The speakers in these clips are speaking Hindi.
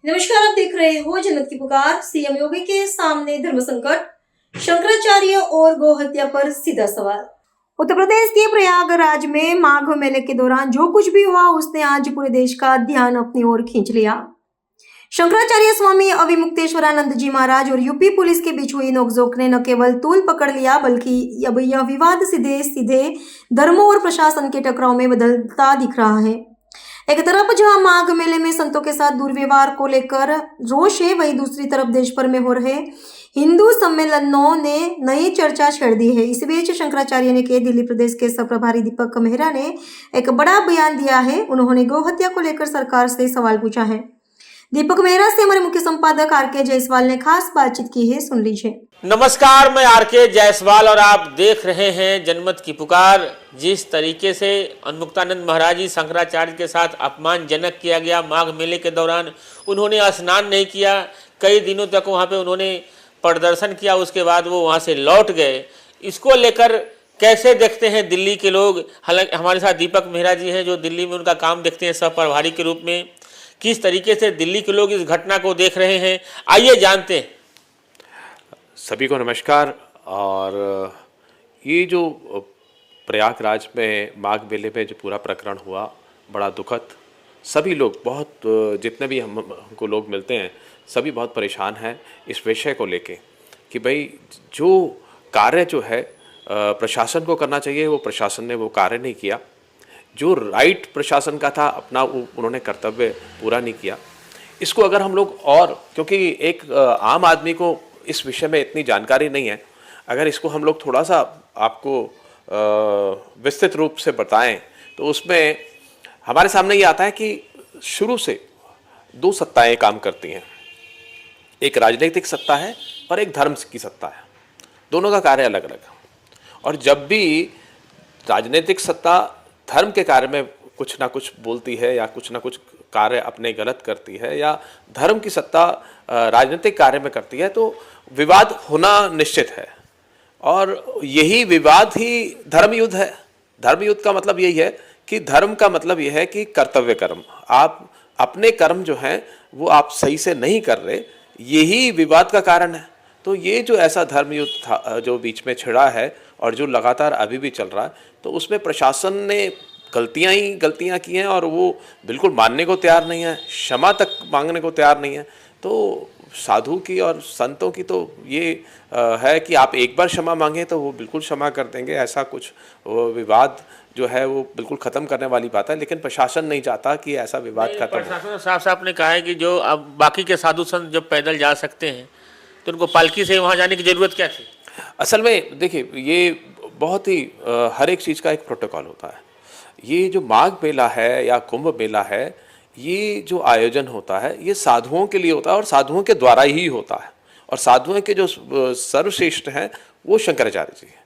नमस्कार, आप देख रहे हो जन्नत की पुकार। सीएम योगी के सामने धर्म संकट, शंकराचार्य और गौ हत्या पर सीधा सवाल। उत्तर प्रदेश के प्रयागराज में माघ मेले के दौरान जो कुछ भी हुआ उसने आज पूरे देश का ध्यान अपनी ओर खींच लिया। शंकराचार्य स्वामी अविमुक्तेश्वरानंद जी महाराज और यूपी पुलिस के बीच हुई नोकझोंक ने न केवल तूल पकड़ लिया बल्कि अब यह विवाद सीधे सीधे धर्मों और प्रशासन के टकराव में बदलता दिख रहा है। एक तरफ जहां माघ मेले में संतों के साथ दुर्व्यवहार को लेकर रोष है, वहीं दूसरी तरफ देश भर में हो रहे हिंदू सम्मेलनों ने नई चर्चा छेड़ दी है। इस बीच शंकराचार्य ने के दिल्ली प्रदेश के सह प्रभारी दीपक मेहरा ने एक बड़ा बयान दिया है। उन्होंने गौ हत्या को लेकर सरकार से सवाल पूछा है। दीपक मेहरा से हमारे मुख्य संपादक आर.के. जायसवाल ने खास बातचीत की है, सुन लीजिए। नमस्कार, मैं आर.के. जायसवाल और आप देख रहे हैं जनमत की पुकार। जिस तरीके से उन्मुक्तानंद महाराज जी शंकराचार्य के साथ अपमानजनक किया गया माघ मेले के दौरान, उन्होंने स्नान नहीं किया, कई दिनों तक वहाँ पे उन्होंने प्रदर्शन किया, उसके बाद वो वहाँ से लौट गए। इसको लेकर कैसे देखते हैं दिल्ली के लोग? हालांकि हमारे साथ दीपक मेहरा जी हैं जो दिल्ली में उनका काम देखते हैं सह प्रभारी के रूप में। किस तरीके से दिल्ली के लोग इस घटना को देख रहे हैं, आइए जानते हैं। सभी को नमस्कार। और ये जो प्रयागराज में माघ मेले में जो पूरा प्रकरण हुआ, बड़ा दुखद। सभी लोग बहुत, जितने भी हमको लोग मिलते हैं, सभी बहुत परेशान हैं इस विषय को लेके कि भाई जो कार्य जो है प्रशासन को करना चाहिए वो प्रशासन ने वो कार्य नहीं किया। जो राइट प्रशासन का था अपना उन्होंने कर्तव्य पूरा नहीं किया। इसको अगर हम लोग, और क्योंकि एक आम आदमी को इस विषय में इतनी जानकारी नहीं है, अगर इसको हम लोग थोड़ा सा आपको विस्तृत रूप से बताएं तो उसमें हमारे सामने ये आता है कि शुरू से दो सत्ताएं काम करती हैं। एक राजनीतिक सत्ता है और एक धर्म की सत्ता है। दोनों का कार्य अलग अलग है। और जब भी राजनीतिक सत्ता धर्म के कार्य में कुछ ना कुछ बोलती है या कुछ ना कुछ कार्य अपने गलत करती है, या धर्म की सत्ता राजनीतिक कार्य में करती है, तो विवाद होना निश्चित है। और यही विवाद ही धर्म युद्ध है। धर्म युद्ध का मतलब यही है कि धर्म का मतलब यह है कि कर्तव्य कर्म, आप अपने कर्म जो हैं वो आप सही से नहीं कर रहे, यही विवाद का कारण है। तो ये जो ऐसा धर्म युद्ध था जो बीच में छिड़ा है और जो लगातार अभी भी चल रहा है, तो उसमें प्रशासन ने गलतियां की हैं और वो बिल्कुल मानने को तैयार नहीं है, क्षमा तक मांगने को तैयार नहीं है। तो साधु की और संतों की तो ये है कि आप एक बार क्षमा मांगें तो वो बिल्कुल क्षमा कर देंगे। ऐसा कुछ विवाद जो है वो बिल्कुल ख़त्म करने वाली बात है, लेकिन प्रशासन नहीं चाहता कि ऐसा विवाद खत्म। प्रशासन साफ साफ ने कहा है कि जो अब बाकी के साधु संत जब पैदल जा सकते हैं तो उनको पालकी से वहाँ जाने की ज़रूरत क्या थी? असल में देखिए, ये बहुत ही हर एक चीज़ का एक प्रोटोकॉल होता है। ये जो माघ मेला है या कुंभ मेला है, ये जो आयोजन होता है ये साधुओं के लिए होता है और साधुओं के द्वारा ही होता है। और साधुओं के जो सर्वश्रेष्ठ हैं वो शंकराचार्य जी हैं।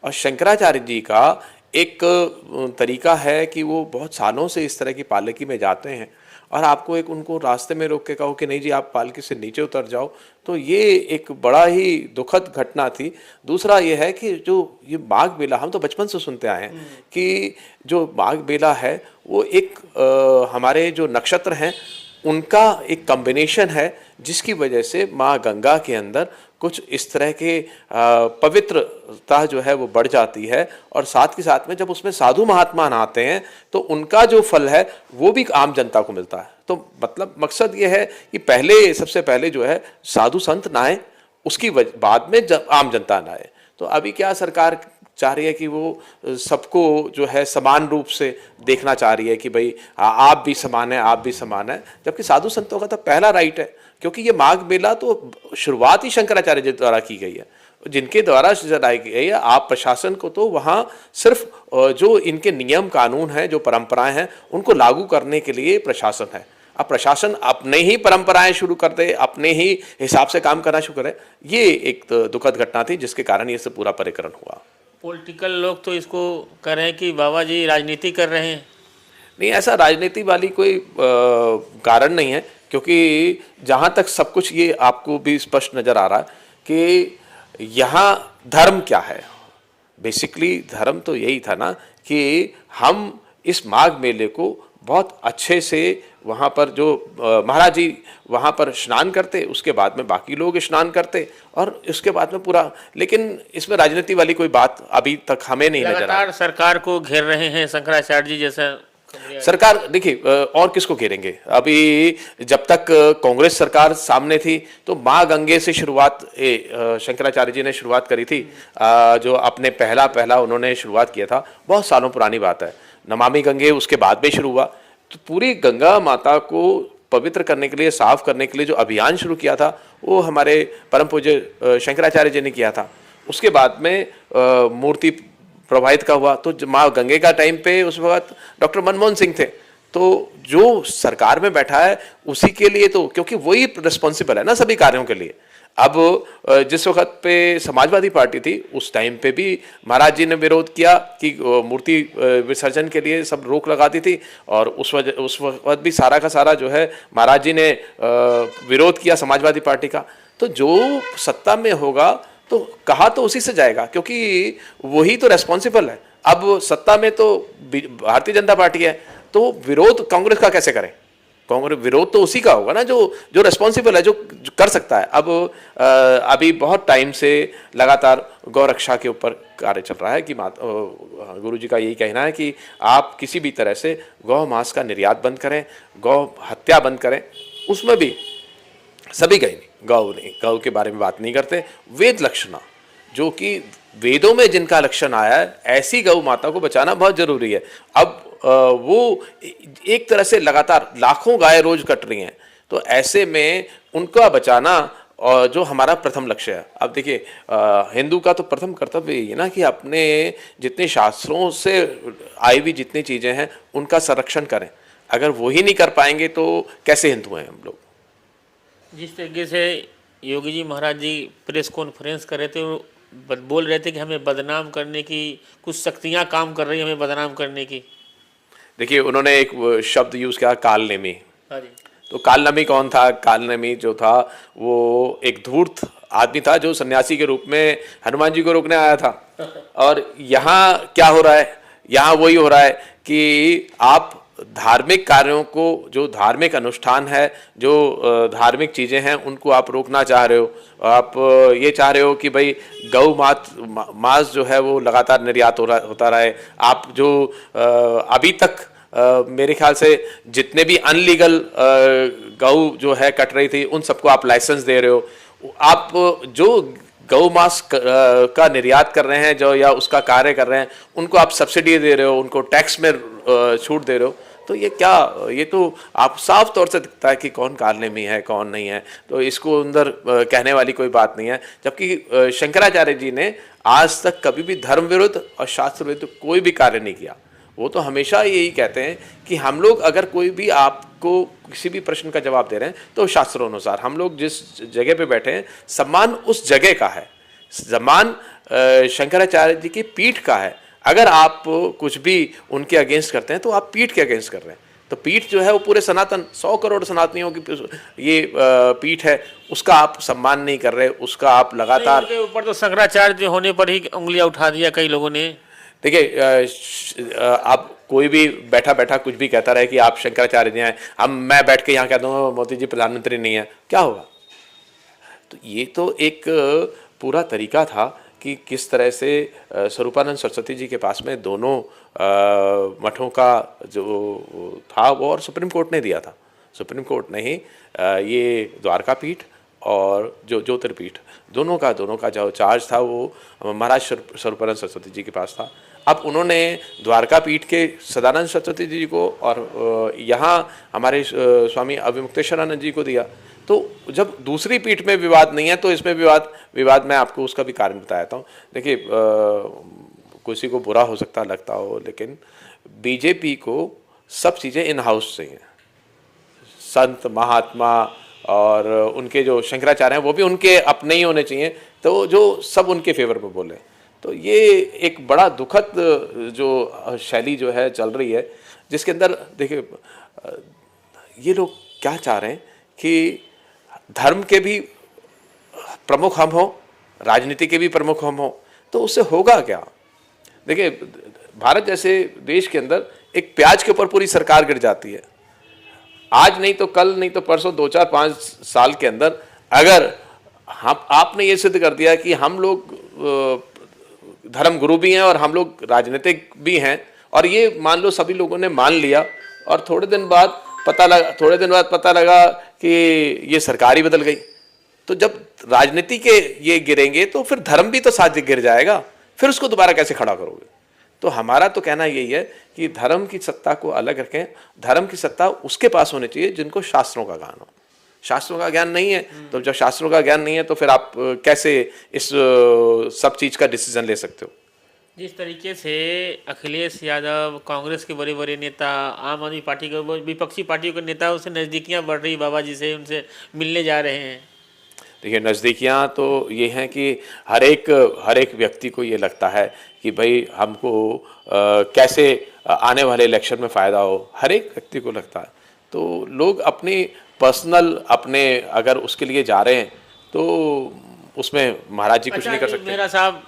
और शंकराचार्य जी का एक तरीका है कि वो बहुत सालों से इस तरह की पालकी में जाते हैं, और आपको एक उनको रास्ते में रोक के कहो कि नहीं जी आप पालकी से नीचे उतर जाओ, तो ये एक बड़ा ही दुखद घटना थी। दूसरा ये है कि जो ये माघ मेला हम तो बचपन से सुनते आए हैं कि जो माघ मेला है वो एक हमारे जो नक्षत्र हैं उनका एक कॉम्बिनेशन है, जिसकी वजह से माँ गंगा के अंदर कुछ इस तरह के पवित्रता जो है वो बढ़ जाती है। और साथ के साथ में जब उसमें साधु महात्मा नहाते हैं तो उनका जो फल है वो भी आम जनता को मिलता है। तो मतलब मकसद ये है कि सबसे पहले जो है साधु संत नहाए, उसकी बाद में जब आम जनता नहाए। तो अभी क्या सरकार चाह रही है कि वो सबको जो है समान रूप से देखना चाह रही है कि भाई आप भी समान है, आप भी समान है, जबकि साधु संतों का तो पहला राइट है। क्योंकि ये माघ मेला तो शुरुआत ही शंकराचार्य जी द्वारा की गई है, जिनके द्वारा चलाई गई है। आप प्रशासन को तो वहाँ सिर्फ जो इनके नियम कानून हैं, जो परंपराएं हैं, उनको लागू करने के लिए प्रशासन है। अब प्रशासन अपने ही परंपराएं शुरू कर दे, अपने ही हिसाब से काम करना शुरू करे, ये एक दुखद घटना थी जिसके कारण ये सब पूरा प्रकरण हुआ। पॉलिटिकल लोग तो इसको कह रहे हैं कि बाबा जी राजनीति कर रहे हैं। नहीं, ऐसा राजनीति वाली कोई कारण नहीं है, क्योंकि जहाँ तक सब कुछ ये आपको भी स्पष्ट नज़र आ रहा है कि यहाँ धर्म क्या है। बेसिकली धर्म तो यही था ना कि हम इस माघ मेले को बहुत अच्छे से वहाँ पर जो महाराज जी वहाँ पर स्नान करते, उसके बाद में बाकी लोग स्नान करते और उसके बाद में पूरा। लेकिन इसमें राजनीति वाली कोई बात अभी तक हमें नहीं नजर आ लगातार सरकार को घेर रहे हैं शंकराचार्य जी जैसा। सरकार देखिए और किसको घेरेंगे। अभी जब तक कांग्रेस सरकार सामने थी तो माँ गंगे से शुरुआत शंकराचार्य जी ने शुरुआत करी थी। जो अपने पहला उन्होंने शुरुआत किया था, बहुत सालों पुरानी बात है। नमामि गंगे उसके बाद में शुरू हुआ। तो पूरी गंगा माता को पवित्र करने के लिए, साफ करने के लिए जो अभियान शुरू किया था वो हमारे परम पूज्य शंकराचार्य जी ने किया था। उसके बाद में मूर्ति प्रभावित का हुआ तो माँ गंगे का टाइम पे उस वक्त डॉक्टर मनमोहन सिंह थे। तो जो सरकार में बैठा है उसी के लिए, तो क्योंकि वही रिस्पॉन्सिबल है ना सभी कार्यों के लिए। अब जिस वक्त पे समाजवादी पार्टी थी उस टाइम पे भी महाराज जी ने विरोध किया कि मूर्ति विसर्जन के लिए सब रोक लगा दी थी, और उस वक्त भी सारा का सारा जो है महाराज जी ने विरोध किया समाजवादी पार्टी का। तो जो सत्ता में होगा तो कहा तो उसी से जाएगा, क्योंकि वही तो रेस्पॉन्सिबल है। अब सत्ता में तो भारतीय जनता पार्टी है, तो विरोध कांग्रेस का कैसे करें? कांग्रेस विरोध तो उसी का होगा ना जो रेस्पॉन्सिबल है, जो कर सकता है। अब अभी बहुत टाइम से लगातार गौ रक्षा के ऊपर कार्य चल रहा है कि गुरु जी का यही कहना है कि आप किसी भी तरह से गौ मांस का निर्यात बंद करें, गौ हत्या बंद करें। उसमें भी सभी कहीं नहीं, गौ के बारे में बात नहीं करते। वेद लक्षणा, जो कि वेदों में जिनका लक्षण आया है, ऐसी गौ माता को बचाना बहुत जरूरी है। अब वो एक तरह से लगातार लाखों गाय रोज कट रही हैं, तो ऐसे में उनका बचाना और जो हमारा प्रथम लक्ष्य है। अब देखिए हिंदू का तो प्रथम कर्तव्य यही है ना कि अपने जितने शास्त्रों से आई हुई जितनी चीजें हैं उनका संरक्षण करें। अगर वो ही नहीं कर पाएंगे तो कैसे हिंदू हैं हम लोग। जिस तरीके से योगी जी महाराज जी प्रेस कॉन्फ्रेंस कर रहे थे, बोल रहे थे कि हमें बदनाम करने की कुछ शक्तियां काम कर रही हैं, हमें बदनाम करने की। देखिए उन्होंने एक शब्द यूज किया, कालनेमी। हाँ जी। तो कालनेमी कौन था? कालनेमी जो था वो एक धूर्त आदमी था जो सन्यासी के रूप में हनुमान जी को रोकने आया था। और यहाँ क्या हो रहा है? यहाँ वही हो रहा है कि आप धार्मिक कार्यों को, जो धार्मिक अनुष्ठान है, जो धार्मिक चीज़ें हैं, उनको आप रोकना चाह रहे हो। आप ये चाह रहे हो कि भाई गौ मांस जो है वो लगातार निर्यात होता रहे। आप जो अभी तक मेरे ख्याल से जितने भी अनलीगल गौ जो है कट रही थी उन सबको आप लाइसेंस दे रहे हो। आप जो गौ मांस का निर्यात कर रहे हैं जो, या उसका कार्य कर रहे हैं, उनको आप सब्सिडी दे रहे हो, उनको टैक्स में छूट दे रहे हो। तो ये क्या, ये तो आप साफ तौर से दिखता है कि कौन कालनेमी है कौन नहीं है। तो इसको अंदर कहने वाली कोई बात नहीं है। जबकि शंकराचार्य जी ने आज तक कभी भी धर्म विरुद्ध और शास्त्र विरुद्ध कोई भी कार्य नहीं किया। वो तो हमेशा यही कहते हैं कि हम लोग अगर कोई भी आपको किसी भी प्रश्न का जवाब दे रहे हैं तो शास्त्रों अनुसार, हम लोग जिस जगह पे बैठे हैं सम्मान उस जगह का है, सम्मान शंकराचार्य जी की पीठ का है। अगर आप कुछ भी उनके अगेंस्ट करते हैं तो आप पीठ के अगेंस्ट कर रहे हैं। तो पीठ जो है वो पूरे सनातन 100 करोड़ सनातनियों की ये पीठ है, उसका आप सम्मान नहीं कर रहे, उसका आप लगातार। उनके ऊपर तो शंकराचार्य होने पर ही उंगलियां उठा दिया कई लोगों ने। देखिए आप कोई भी बैठा बैठा कुछ भी कहता रहे कि आप शंकराचार्य जी हैं, मैं बैठ के यहाँ कह दूँगा मोदी जी प्रधानमंत्री नहीं है, क्या होगा? तो ये तो एक पूरा तरीका था कि किस तरह से स्वरूपानंद सरस्वती जी के पास में दोनों मठों का जो था वो, और सुप्रीम कोर्ट ने दिया था। सुप्रीम कोर्ट ने ही ये द्वारका पीठ और जो ज्योतिर्पीठ दोनों का जो चार्ज था वो महाराज स्वरूपानंद सरस्वती जी के पास था। अब उन्होंने द्वारका पीठ के सदानंद सरस्वती जी को और यहाँ हमारे स्वामी अविमुक्तेश्वरानंद जी को दिया। तो जब दूसरी पीठ में विवाद नहीं है तो इसमें विवाद मैं आपको उसका भी कारण बताता हूँ। देखिए किसी को बुरा हो सकता लगता हो, लेकिन बीजेपी को सब चीज़ें इन हाउस चाहिए। संत महात्मा और उनके जो शंकराचार्य हैं वो भी उनके अपने ही होने चाहिए, तो जो सब उनके फेवर में बोले। तो ये एक बड़ा दुखद जो शैली जो है चल रही है, जिसके अंदर देखिए ये लोग क्या चाह रहे हैं कि धर्म के भी प्रमुख हम हो, राजनीति के भी प्रमुख हम हो, तो उससे होगा क्या? देखिए भारत जैसे देश के अंदर एक प्याज के ऊपर पूरी सरकार गिर जाती है। आज नहीं तो कल, नहीं तो परसों, 2-4-5 साल के अंदर अगर हम आपने ये सिद्ध कर दिया कि हम लोग धर्म गुरु भी हैं और हम लोग राजनीतिक भी हैं, और ये मान लो सभी लोगों ने मान लिया, और थोड़े दिन बाद पता लगा कि ये सरकार ही बदल गई, तो जब राजनीति के ये गिरेंगे तो फिर धर्म भी तो साथ गिर जाएगा, फिर उसको दोबारा कैसे खड़ा करोगे। तो हमारा तो कहना यही है कि धर्म की सत्ता को अलग रखें। धर्म की सत्ता उसके पास होनी चाहिए जिनको शास्त्रों का ज्ञान हो। शास्त्रों का ज्ञान नहीं है, तो जब शास्त्रों का ज्ञान नहीं है तो फिर आप कैसे इस सब चीज का डिसीजन ले सकते हो। जिस तरीके से अखिलेश यादव, कांग्रेस के बड़े बड़े नेता, आम आदमी पार्टी के विपक्षी पार्टियों के नेताओं से नज़दीकियां बढ़ रही, बाबा जी से उनसे मिलने जा रहे हैं। देखिए, नज़दीकियाँ तो ये हैं कि हर एक व्यक्ति को ये लगता है कि भाई हमको कैसे आने वाले इलेक्शन में फ़ायदा हो, हर एक व्यक्ति को लगता है। तो लोग अपनी पर्सनल अगर उसके लिए जा रहे हैं तो उसमें महाराज जी कुछ नहीं कर सकते। मेरा साहब,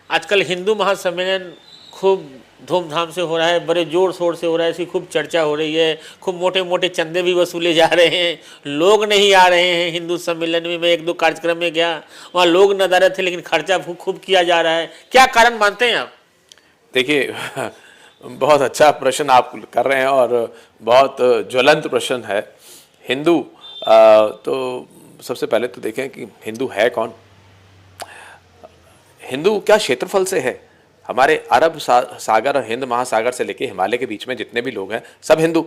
आजकल हिंदू महासम्मेलन खूब धूमधाम से हो रहा है, बड़े जोर शोर से हो रहा है, इसकी खूब चर्चा हो रही है, खूब मोटे मोटे चंदे भी वसूले जा रहे हैं, लोग नहीं आ रहे हैं हिंदू सम्मेलन में। मैं 1-2 कार्यक्रम में गया, वहाँ लोग नदारद थे, लेकिन खर्चा खूब किया जा रहा है। क्या कारण मानते हैं आप? देखिए, बहुत अच्छा प्रश्न आप कर रहे हैं और बहुत ज्वलंत प्रश्न है। हिंदू तो सबसे पहले तो देखें कि हिंदू है कौन। हिंदू क्या क्षेत्रफल से है? हमारे अरब सागर और हिंद महासागर से लेके हिमालय के बीच में जितने भी लोग हैं सब हिंदू।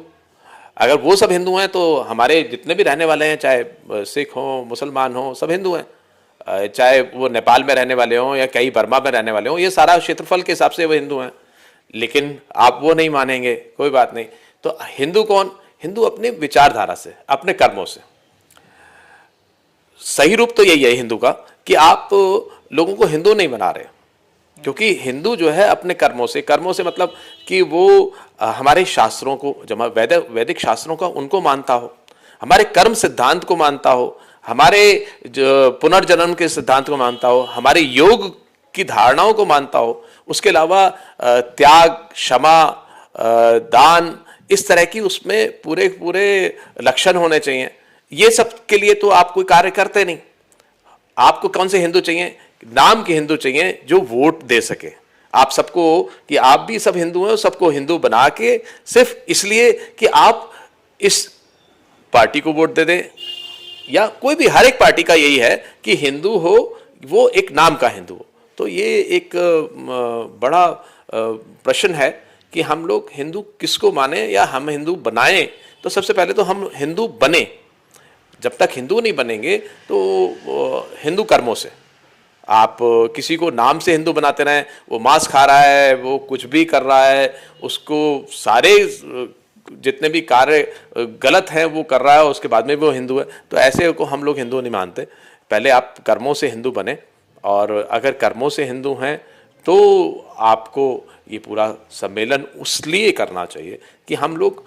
अगर वो सब हिंदू हैं तो हमारे जितने भी रहने वाले हैं, चाहे सिख हों, मुसलमान हों, सब हिंदू हैं। चाहे वो नेपाल में रहने वाले हों या कहीं बर्मा में रहने वाले हों, ये सारा क्षेत्रफल के हिसाब से वो हिंदू हैं। लेकिन आप वो नहीं मानेंगे, कोई बात नहीं। तो हिंदू कौन? हिंदू अपनी विचारधारा से, अपने कर्मों से। सही रूप तो यही है हिंदू का कि आप लोगों को हिंदू नहीं बना रहे, क्योंकि हिंदू जो है अपने कर्मों से मतलब कि वो हमारे शास्त्रों को, जब वैदिक शास्त्रों का उनको मानता हो, हमारे कर्म सिद्धांत को मानता हो, हमारे पुनर्जन्म के सिद्धांत को मानता हो, हमारे योग की धारणाओं को मानता हो। उसके अलावा त्याग, क्षमा, दान, इस तरह की उसमें पूरे लक्षण होने चाहिए। ये सब के लिए तो आप कोई कार्य करते नहीं। आपको कौन से हिंदू चाहिए? नाम के हिंदू चाहिए जो वोट दे सके आप सबको, कि आप भी सब हिंदू हैं, सबको हिंदू बना के सिर्फ इसलिए कि आप इस पार्टी को वोट दे दें, या कोई भी, हर एक पार्टी का यही है कि हिंदू हो वो एक नाम का हिंदू हो। तो ये एक बड़ा प्रश्न है कि हम लोग हिंदू किसको माने या हम हिंदू बनाएं। तो सबसे पहले तो हम हिंदू बने। जब तक हिंदू नहीं बनेंगे तो हिंदू कर्मों से, आप किसी को नाम से हिंदू बनाते रहें, वो मांस खा रहा है, वो कुछ भी कर रहा है, उसको सारे जितने भी कार्य गलत हैं वो कर रहा है, उसके बाद में वो हिंदू है, तो ऐसे को हम लोग हिंदू नहीं मानते। पहले आप कर्मों से हिंदू बने, और अगर कर्मों से हिंदू हैं तो आपको ये पूरा सम्मेलन उसलिए करना चाहिए कि हम लोग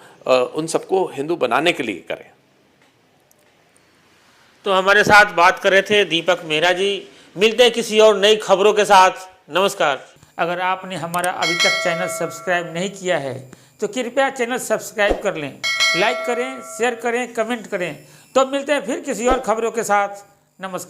उन सबको हिंदू बनाने के लिए करें। तो हमारे साथ बात कर रहे थे दीपक मेहरा जी। मिलते हैं किसी और नई खबरों के साथ। नमस्कार। अगर आपने हमारा अभी तक चैनल सब्सक्राइब नहीं किया है तो कृपया चैनल सब्सक्राइब कर लें, लाइक करें, शेयर करें, कमेंट करें। तो मिलते हैं फिर किसी और खबरों के साथ। नमस्कार।